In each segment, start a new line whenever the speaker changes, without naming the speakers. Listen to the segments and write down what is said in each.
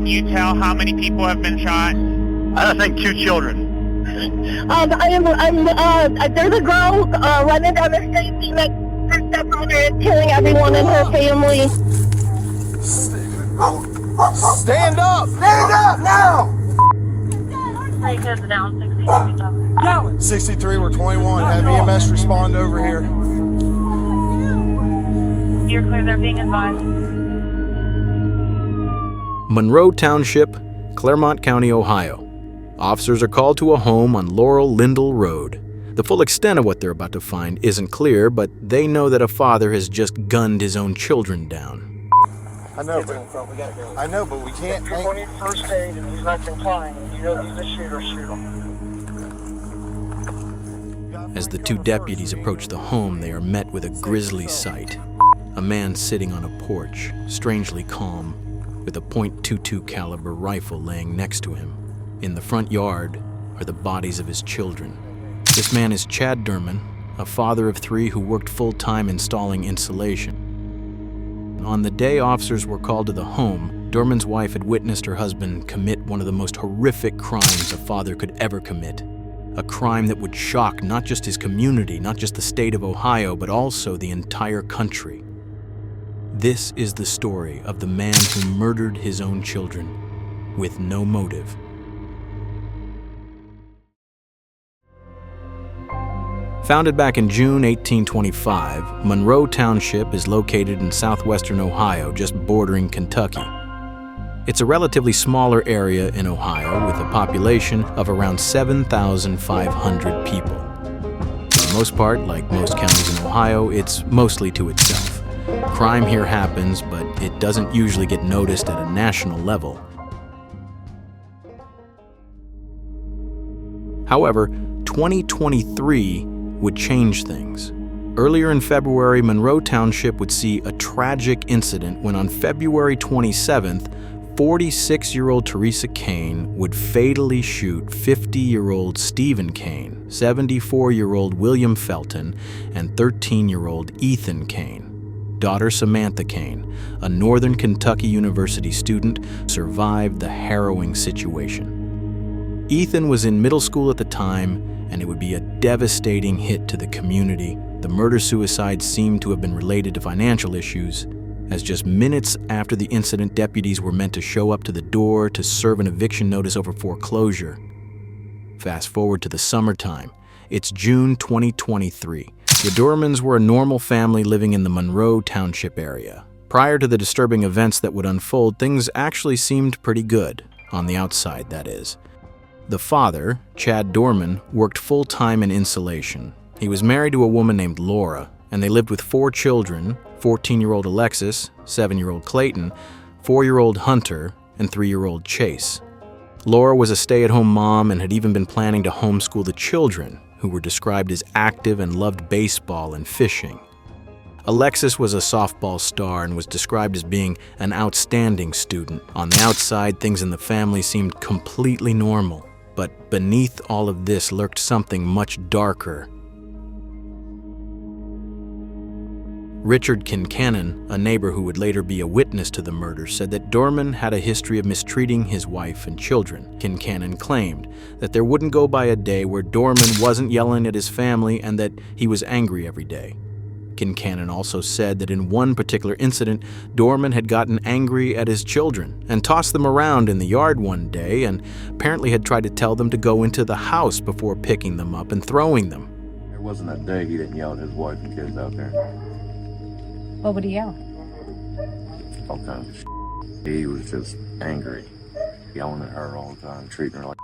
Can you tell how many people have been shot?
I think 2 children.
There's a girl running down the street. She makes her stepmother is killing everyone in her family.
Stand up! Stand up now! 63, we're 21. Have EMS respond over here.
You're clear, they're being advised.
Monroe Township, Claremont County, Ohio. Officers are called to a home on Laurel-Lindell Road. The full extent of what they're about to find isn't clear, but they know that a father has just gunned his own children down.
I know, but we can't.
People need first aid, and he's not complying. You know he's a shooter, shoot him.
As the 2 deputies approach the home, they are met with a grisly sight. A man sitting on a porch, strangely calm, with a .22 caliber rifle laying next to him. In the front yard are the bodies of his children. This man is Chad Doerman, a father of 3 who worked full-time installing insulation. On the day officers were called to the home, Doerman's wife had witnessed her husband commit one of the most horrific crimes a father could ever commit. A crime that would shock not just his community, not just the state of Ohio, but also the entire country. This is the story of the man who murdered his own children with no motive. Founded back in June 1825, Monroe Township is located in southwestern Ohio, just bordering Kentucky. It's a relatively smaller area in Ohio with a population of around 7,500 people. For the most part, like most counties in Ohio, it's mostly to itself. Crime here happens, but it doesn't usually get noticed at a national level. However, 2023 would change things. Earlier in February, Monroe Township would see a tragic incident when on February 27th, 46-year-old Teresa Kane would fatally shoot 50-year-old Stephen Kane, 74-year-old William Felton, and 13-year-old Ethan Kane. Daughter Samantha Kane, a Northern Kentucky University student, survived the harrowing situation. Ethan was in middle school at the time, and it would be a devastating hit to the community. The murder-suicide seemed to have been related to financial issues, as just minutes after the incident, deputies were meant to show up to the door to serve an eviction notice over foreclosure. Fast forward to the summertime. It's June 2023. The Doermans were a normal family living in the Monroe Township area. Prior to the disturbing events that would unfold, things actually seemed pretty good, on the outside, that is. The father, Chad Doerman, worked full-time in insulation. He was married to a woman named Laura, and they lived with 4 children, 14-year-old Alexis, 7-year-old Clayton, 4-year-old Hunter, and 3-year-old Chase. Laura was a stay-at-home mom and had even been planning to homeschool the children, who were described as active and loved baseball and fishing. Alexis was a softball star and was described as being an outstanding student. On the outside, things in the family seemed completely normal. But beneath all of this lurked something much darker. Richard Kincannon, a neighbor who would later be a witness to the murder, said that Doerman had a history of mistreating his wife and children. Kincannon claimed that there wouldn't go by a day where Doerman wasn't yelling at his family and that he was angry every day. Kincannon also said that in one particular incident, Doerman had gotten angry at his children and tossed them around in the yard one day and apparently had tried to tell them to go into the house before picking them up and throwing them.
There wasn't a day he didn't yell at his wife and kids out there.
What would he yell?
All kinds of shit. He was just angry, yelling at her all the time, treating her like.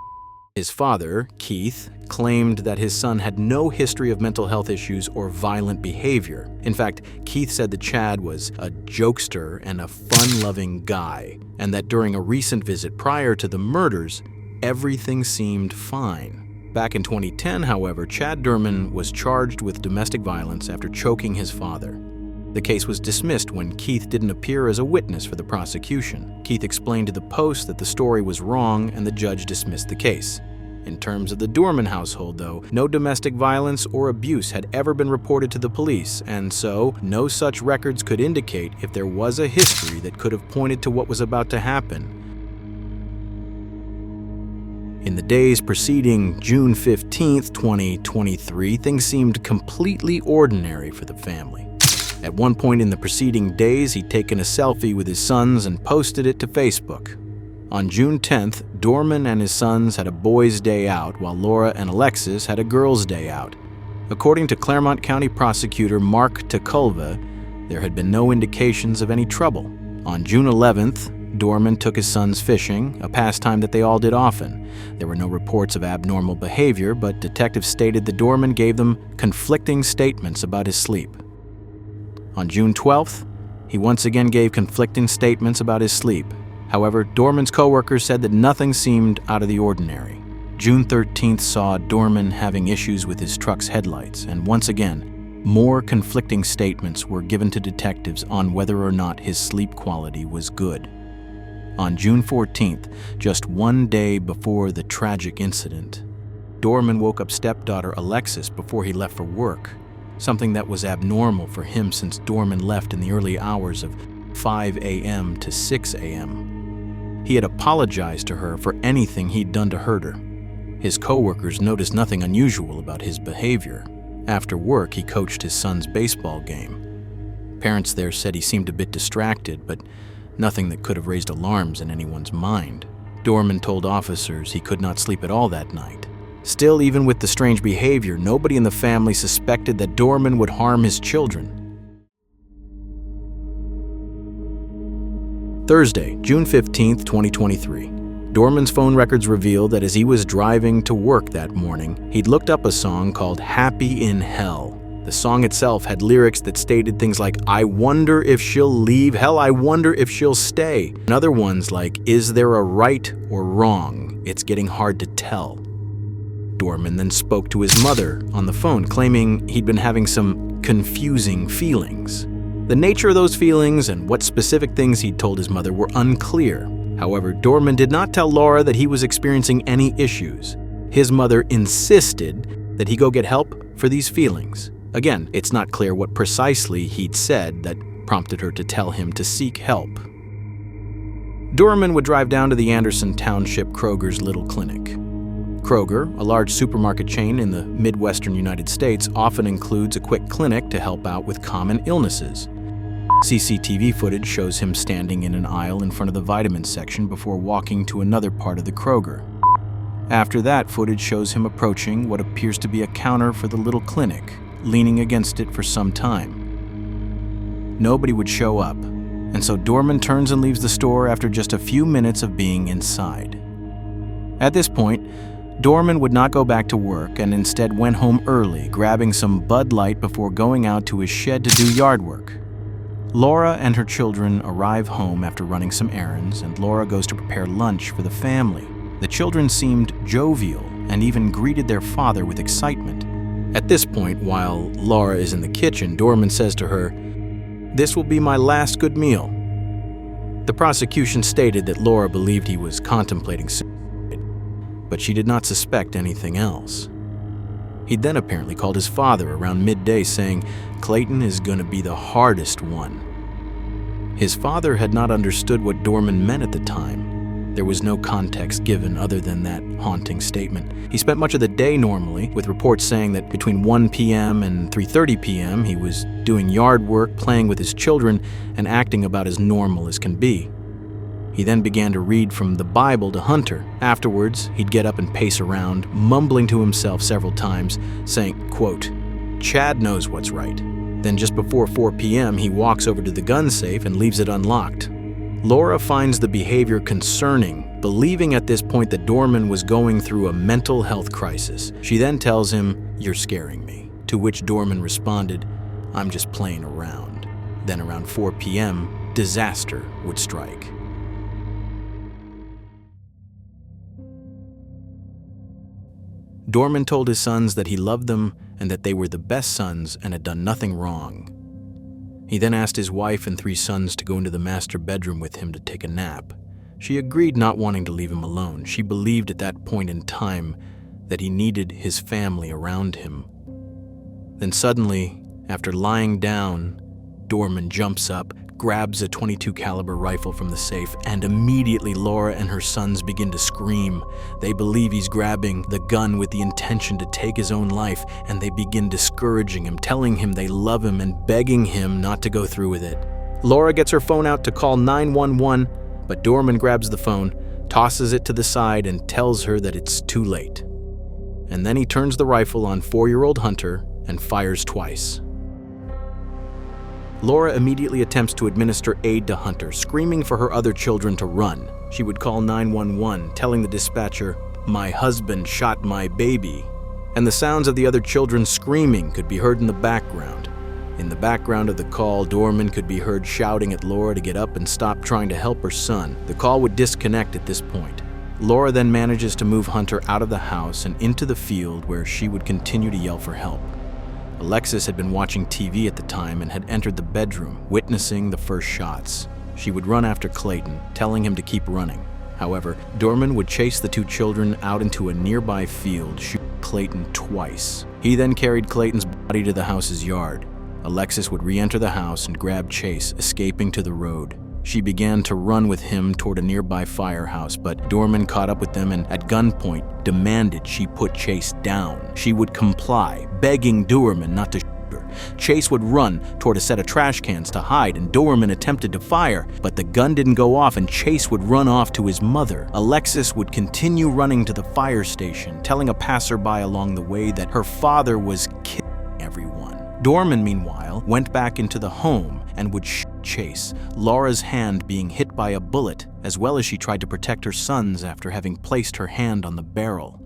His father, Keith, claimed that his son had no history of mental health issues or violent behavior. In fact, Keith said that Chad was a jokester and a fun-loving guy, and that during a recent visit prior to the murders, everything seemed fine. Back in 2010, however, Chad Doerman was charged with domestic violence after choking his father. The case was dismissed when Keith didn't appear as a witness for the prosecution. Keith explained to the Post that the story was wrong and the judge dismissed the case. In terms of the Doerman household, though, no domestic violence or abuse had ever been reported to the police, and so no such records could indicate if there was a history that could have pointed to what was about to happen. In the days preceding June 15, 2023, things seemed completely ordinary for the family. At one point in the preceding days, he'd taken a selfie with his sons and posted it to Facebook. On June 10th, Doerman and his sons had a boys' day out, while Laura and Alexis had a girls' day out. According to Claremont County Prosecutor Mark Taculva, there had been no indications of any trouble. On June 11th, Doerman took his sons fishing, a pastime that they all did often. There were no reports of abnormal behavior, but detectives stated that Doerman gave them conflicting statements about his sleep. On June 12th, he once again gave conflicting statements about his sleep. However, Doerman's co-workers said that nothing seemed out of the ordinary. June 13th saw Doerman having issues with his truck's headlights, and once again, more conflicting statements were given to detectives on whether or not his sleep quality was good. On June 14th, just one day before the tragic incident, Doerman woke up stepdaughter Alexis before he left for work, something that was abnormal for him since Doerman left in the early hours of 5 a.m. to 6 a.m. He had apologized to her for anything he'd done to hurt her. His co-workers noticed nothing unusual about his behavior. After work, he coached his son's baseball game. Parents there said he seemed a bit distracted, but nothing that could have raised alarms in anyone's mind. Doerman told officers he could not sleep at all that night. Still, even with the strange behavior, nobody in the family suspected that Doerman would harm his children. Thursday, June 15, 2023. Doerman's phone records reveal that as he was driving to work that morning, he'd looked up a song called Happy in Hell. The song itself had lyrics that stated things like, "I wonder if she'll leave, hell, I wonder if she'll stay." And other ones like, "Is there a right or wrong? It's getting hard to tell." Doerman then spoke to his mother on the phone, claiming he'd been having some confusing feelings. The nature of those feelings and what specific things he'd told his mother were unclear. However, Doerman did not tell Laura that he was experiencing any issues. His mother insisted that he go get help for these feelings. Again, it's not clear what precisely he'd said that prompted her to tell him to seek help. Doerman would drive down to the Anderson Township Kroger's Little Clinic. Kroger, a large supermarket chain in the Midwestern United States, often includes a quick clinic to help out with common illnesses. CCTV footage shows him standing in an aisle in front of the vitamin section before walking to another part of the Kroger. After that, footage shows him approaching what appears to be a counter for the little clinic, leaning against it for some time. Nobody would show up, and so Doerman turns and leaves the store after just a few minutes of being inside. At this point, Doerman would not go back to work and instead went home early, grabbing some Bud Light before going out to his shed to do yard work. Laura and her children arrive home after running some errands, and Laura goes to prepare lunch for the family. The children seemed jovial and even greeted their father with excitement. At this point, while Laura is in the kitchen, Doerman says to her, "This will be my last good meal." The prosecution stated that Laura believed he was contemplating suicide, but she did not suspect anything else. He then apparently called his father around midday saying, "Clayton is going to be the hardest one." His father had not understood what Doerman meant at the time. There was no context given other than that haunting statement. He spent much of the day normally, with reports saying that between 1 p.m. and 3:30 p.m. he was doing yard work, playing with his children, and acting about as normal as can be. He then began to read from the Bible to Hunter. Afterwards, he'd get up and pace around, mumbling to himself several times, saying, quote, "Chad knows what's right." Then just before 4 p.m., he walks over to the gun safe and leaves it unlocked. Laura finds the behavior concerning, believing at this point that Doerman was going through a mental health crisis. She then tells him, "You're scaring me," to which Doerman responded, "I'm just playing around." Then around 4 p.m., disaster would strike. Doerman told his sons that he loved them and that they were the best sons and had done nothing wrong. He then asked his wife and 3 sons to go into the master bedroom with him to take a nap. She agreed, not wanting to leave him alone. She believed at that point in time that he needed his family around him. Then suddenly, after lying down, Doerman jumps up, grabs a .22 caliber rifle from the safe, and immediately Laura and her sons begin to scream. They believe he's grabbing the gun with the intention to take his own life, and they begin discouraging him, telling him they love him and begging him not to go through with it. Laura gets her phone out to call 911, but Doerman grabs the phone, tosses it to the side, and tells her that it's too late. And then he turns the rifle on 4-year-old Hunter and fires twice. Laura immediately attempts to administer aid to Hunter, screaming for her other children to run. She would call 911, telling the dispatcher, "My husband shot my baby." And the sounds of the other children screaming could be heard in the background. In the background of the call, Doerman could be heard shouting at Laura to get up and stop trying to help her son. The call would disconnect at this point. Laura then manages to move Hunter out of the house and into the field, where she would continue to yell for help. Alexis had been watching TV at the time and had entered the bedroom, witnessing the first shots. She would run after Clayton, telling him to keep running. However, Doerman would chase the 2 children out into a nearby field, shooting Clayton twice. He then carried Clayton's body to the house's yard. Alexis would re-enter the house and grab Chase, escaping to the road. She began to run with him toward a nearby firehouse, but Doerman caught up with them and at gunpoint demanded she put Chase down. She would comply, begging Doerman not to shoot her. Chase would run toward a set of trash cans to hide, and Doerman attempted to fire, but the gun didn't go off and Chase would run off to his mother. Alexis would continue running to the fire station, telling a passerby along the way that her father was killing everyone. Doerman, meanwhile, went back into the home and would shoot Chase, Laura's hand being hit by a bullet, as well as she tried to protect her sons after having placed her hand on the barrel.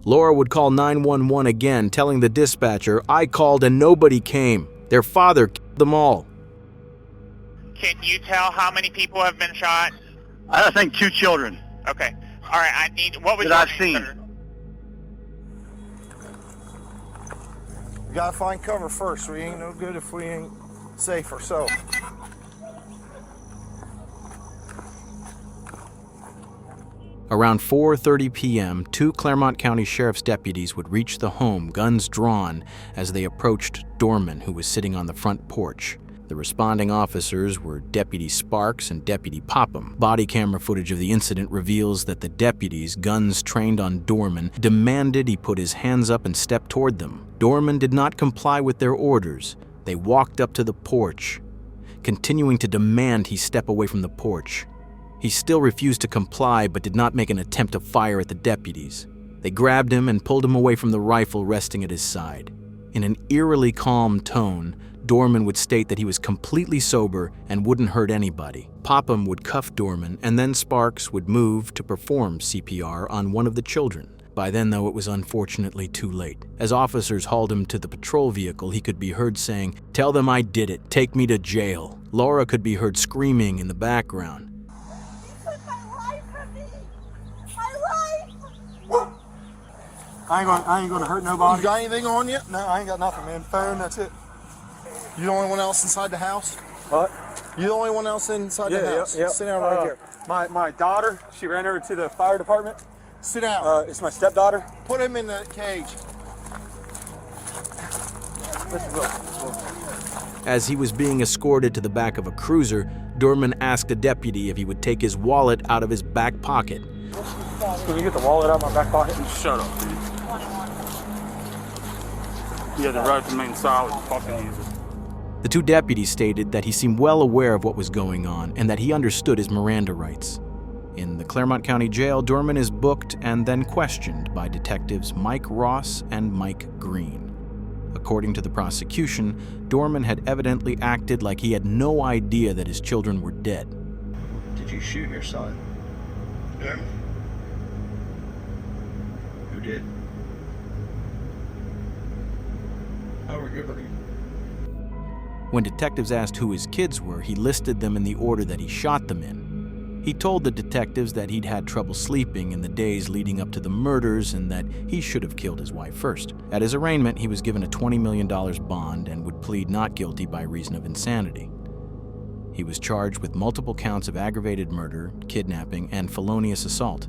Laura would call 911 again, telling the dispatcher, "I called and nobody came. Their father killed them all."
Can you tell how many people have been shot?
I think 2 children
Okay. All right, I need, what was
that
your
I've
name,
seen.
sir?
We gotta find cover first. We ain't no good if we ain't safe ourselves.
Around 4:30 p.m., 2 Claremont County Sheriff's deputies would reach the home, guns drawn, as they approached Doerman, who was sitting on the front porch. The responding officers were Deputy Sparks and Deputy Popham. Body camera footage of the incident reveals that the deputies, guns trained on Doerman, demanded he put his hands up and step toward them. Doerman did not comply with their orders. They walked up to the porch, continuing to demand he step away from the porch. He still refused to comply, but did not make an attempt to fire at the deputies. They grabbed him and pulled him away from the rifle resting at his side. In an eerily calm tone, Doerman would state that he was completely sober and wouldn't hurt anybody. Popham would cuff Doerman, and then Sparks would move to perform CPR on one of the children. By then, though, it was unfortunately too late. As officers hauled him to the patrol vehicle, he could be heard saying, "Tell them I did it. Take me to jail." Laura could be heard screaming in the background.
I ain't gonna hurt nobody.
You got anything on you?
No, I ain't got nothing, man. Phone, that's it.
You the only one else inside the house?
What?
You the only one else inside the house?
Yeah.
Sit down right here.
My daughter, she ran over to the fire department.
Sit down.
It's my stepdaughter.
Put him in the cage.
As he was being escorted to the back of a cruiser, Doerman asked a deputy if he would take his wallet out of his back pocket.
Can you get the wallet out of my back pocket? Shut up, dude. Yeah, the road remains solid. Fucking use it.
The 2 deputies stated that he seemed well aware of what was going on and that he understood his Miranda rights. In the Claremont County Jail, Doerman is booked and then questioned by detectives Mike Ross and Mike Green. According to the prosecution, Doerman had evidently acted like he had no idea that his children were dead.
Did you shoot your son?
Yeah.
Who did?
How are you?
When detectives asked who his kids were, he listed them in the order that he shot them in. He told the detectives that he'd had trouble sleeping in the days leading up to the murders and that he should have killed his wife first. At his arraignment, he was given a $20 million bond and would plead not guilty by reason of insanity. He was charged with multiple counts of aggravated murder, kidnapping, and felonious assault.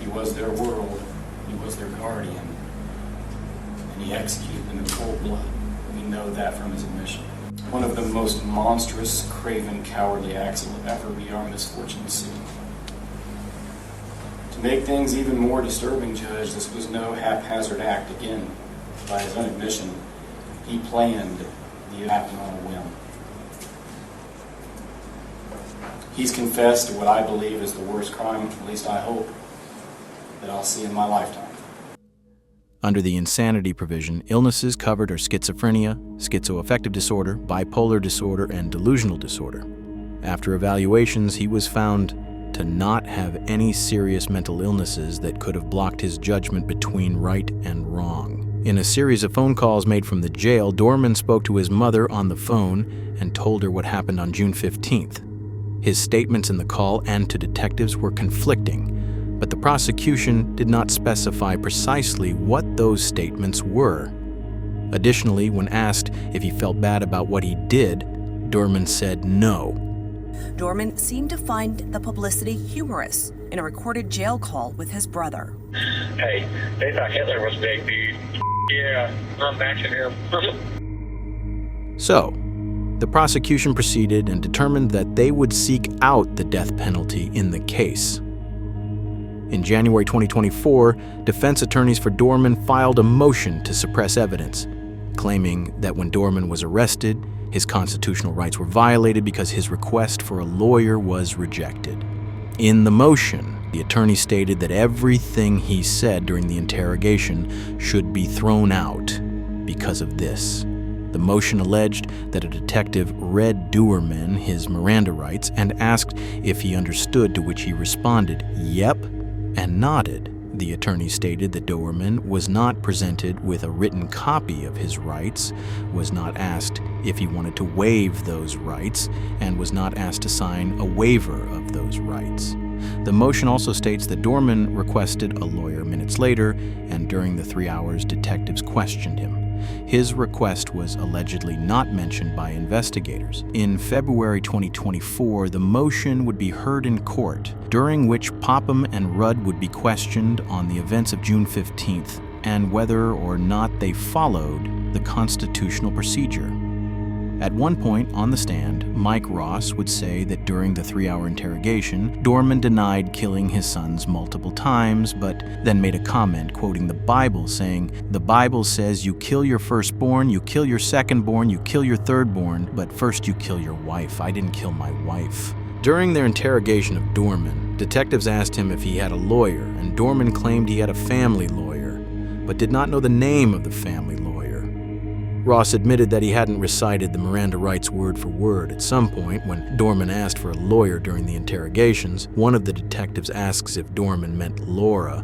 He was their world, he was their guardian, and he executed them in cold blood. We know that from his admission. One of the most monstrous, craven, cowardly acts that will ever be our misfortune to see. To make things even more disturbing, Judge, this was no haphazard act. Again, by his own admission, he planned the event on a whim. He's confessed to what I believe is the worst crime, at least I hope, that I'll see in my lifetime.
Under the insanity provision, illnesses covered are schizophrenia, schizoaffective disorder, bipolar disorder, and delusional disorder. After evaluations, he was found to not have any serious mental illnesses that could have blocked his judgment between right and wrong. In a series of phone calls made from the jail, Doerman spoke to his mother on the phone and told her what happened on June 15th. His statements in the call and to detectives were conflicting, but the prosecution did not specify precisely what those statements were. Additionally, when asked if he felt bad about what he did, Doerman said no.
Doerman seemed to find the publicity humorous in a recorded jail call with his brother.
Hey, they thought Hitler was big, dude. Yeah, I'm matching him.
So, the prosecution proceeded and determined that they would seek out the death penalty in the case. In January 2024, defense attorneys for Doerman filed a motion to suppress evidence, claiming that when Doerman was arrested, his constitutional rights were violated because his request for a lawyer was rejected. In the motion, the attorney stated that everything he said during the interrogation should be thrown out because of this. The motion alleged that a detective read Doerman his Miranda rights and asked if he understood, to which he responded, "Yep," and nodded. The attorney stated that Doerman was not presented with a written copy of his rights, was not asked if he wanted to waive those rights, and was not asked to sign a waiver of those rights. The motion also states that Doerman requested a lawyer minutes later, and during the 3 hours, detectives questioned him. His request was allegedly not mentioned by investigators. In February 2024, the motion would be heard in court, during which Popham and Rudd would be questioned on the events of June 15th and whether or not they followed the constitutional procedure. At one point on the stand, Mike Ross would say that during the 3-hour interrogation, Doerman denied killing his sons multiple times, but then made a comment quoting the Bible saying, "The Bible says you kill your firstborn, you kill your secondborn, you kill your thirdborn, but first you kill your wife. I didn't kill my wife." During their interrogation of Doerman, detectives asked him if he had a lawyer, and Doerman claimed he had a family lawyer, but did not know the name of the family lawyer. Ross admitted that he hadn't recited the Miranda rights word for word. At some point, when Doerman asked for a lawyer during the interrogations, one of the detectives asks if Doerman meant Laura,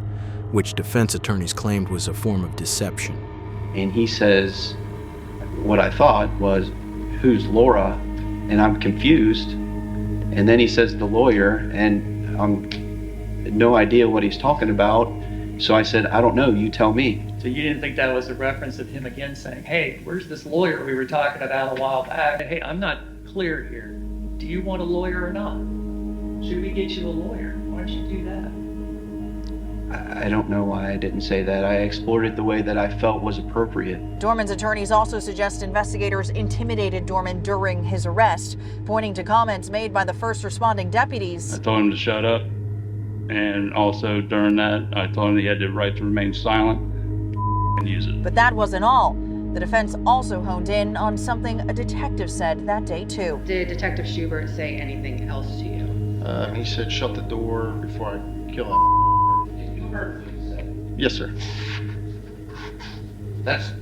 which defense attorneys claimed was a form of deception.
And he says, what I thought was, "Who's Laura?" And I'm confused. And then he says the lawyer, and I'm no idea what he's talking about. So I said, "I don't know, you tell me."
So you didn't think that was a reference of him again saying, "Hey, where's this lawyer we were talking about a while back? Hey, I'm not clear here. Do you want a lawyer or not? Should we get you a lawyer? Why don't you do that?"
I don't know why I didn't say that. I explored it the way that I felt was appropriate.
Doerman's attorneys also suggest investigators intimidated Doerman during his arrest, pointing to comments made by the first responding deputies.
I told him to shut up, and also during that, I told him he had the right to remain silent and use it.
But that wasn't all. The defense also honed in on something a detective said that day too.
Did Detective Schubert say anything else to you?
He said, "Shut the door before I kill him."
You heard what he said.
Yes, sir.
Does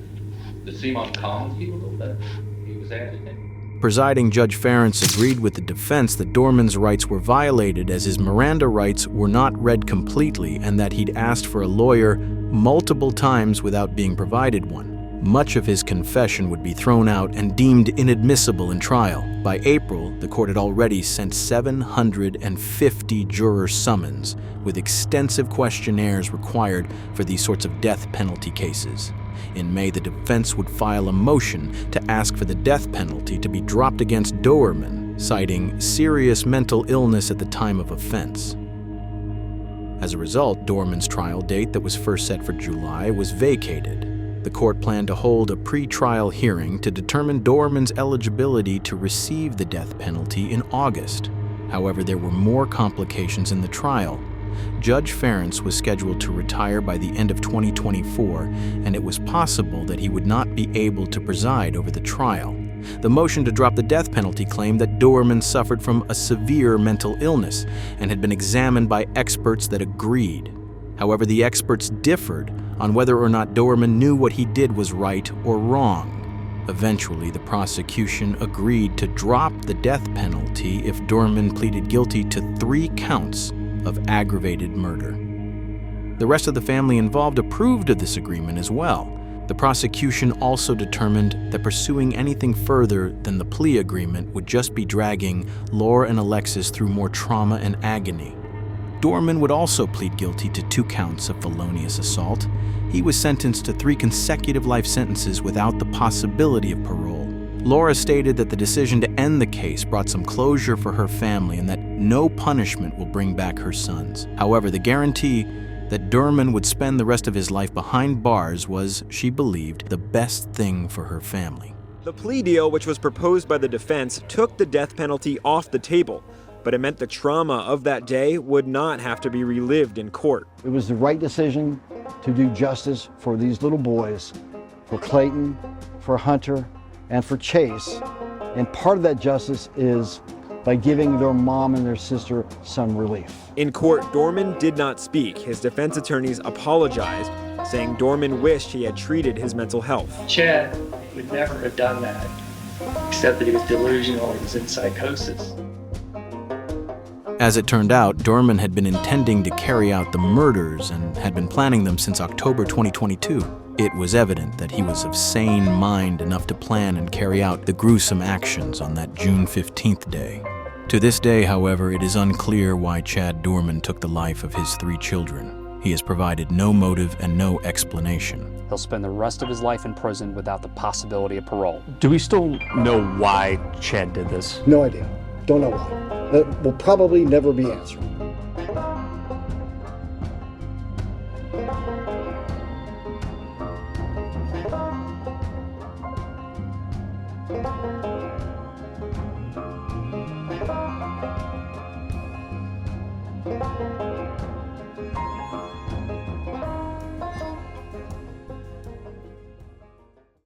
it seem uncommon to you a little bit? He was agitated.
Presiding Judge Ferentz agreed with the defense that Doerman's rights were violated as his Miranda rights were not read completely and that he'd asked for a lawyer multiple times without being provided one. Much of his confession would be thrown out and deemed inadmissible in trial. By April, the court had already sent 750 juror summons, with extensive questionnaires required for these sorts of death penalty cases. In May, the defense would file a motion to ask for the death penalty to be dropped against Doerman, citing serious mental illness at the time of offense. As a result, Doerman's trial date that was first set for July was vacated. The court planned to hold a pre-trial hearing to determine Doerman's eligibility to receive the death penalty in August. However, there were more complications in the trial. Judge Ferentz was scheduled to retire by the end of 2024, and it was possible that he would not be able to preside over the trial. The motion to drop the death penalty claimed that Doerman suffered from a severe mental illness and had been examined by experts that agreed. However, the experts differed on whether or not Doerman knew what he did was right or wrong. Eventually, the prosecution agreed to drop the death penalty if Doerman pleaded guilty to 3 counts of aggravated murder. The rest of the family involved approved of this agreement as well. The prosecution also determined that pursuing anything further than the plea agreement would just be dragging Laura and Alexis through more trauma and agony. Doerman would also plead guilty to 2 counts of felonious assault. He was sentenced to 3 consecutive life sentences without the possibility of parole. Laura stated that the decision to end the case brought some closure for her family and that no punishment will bring back her sons. However, the guarantee that Doerman would spend the rest of his life behind bars was, she believed, the best thing for her family.
The plea deal, which was proposed by the defense, took the death penalty off the table, but it meant the trauma of that day would not have to be relived in court.
It was the right decision to do justice for these little boys, for Clayton, for Hunter, and for Chase. And part of that justice is by giving their mom and their sister some relief.
In court, Doerman did not speak. His defense attorneys apologized, saying Doerman wished he had treated his mental health.
Chad would never have done that, except that he was delusional, he was in psychosis.
As it turned out, Doerman had been intending to carry out the murders and had been planning them since October 2022. It was evident that he was of sane mind enough to plan and carry out the gruesome actions on that June 15th day. To this day, however, it is unclear why Chad Doerman took the life of his 3 children. He has provided no motive and no explanation.
He'll spend the rest of his life in prison without the possibility of parole.
Do we still know why Chad did this?
No idea. Don't know why. That will probably never be answered.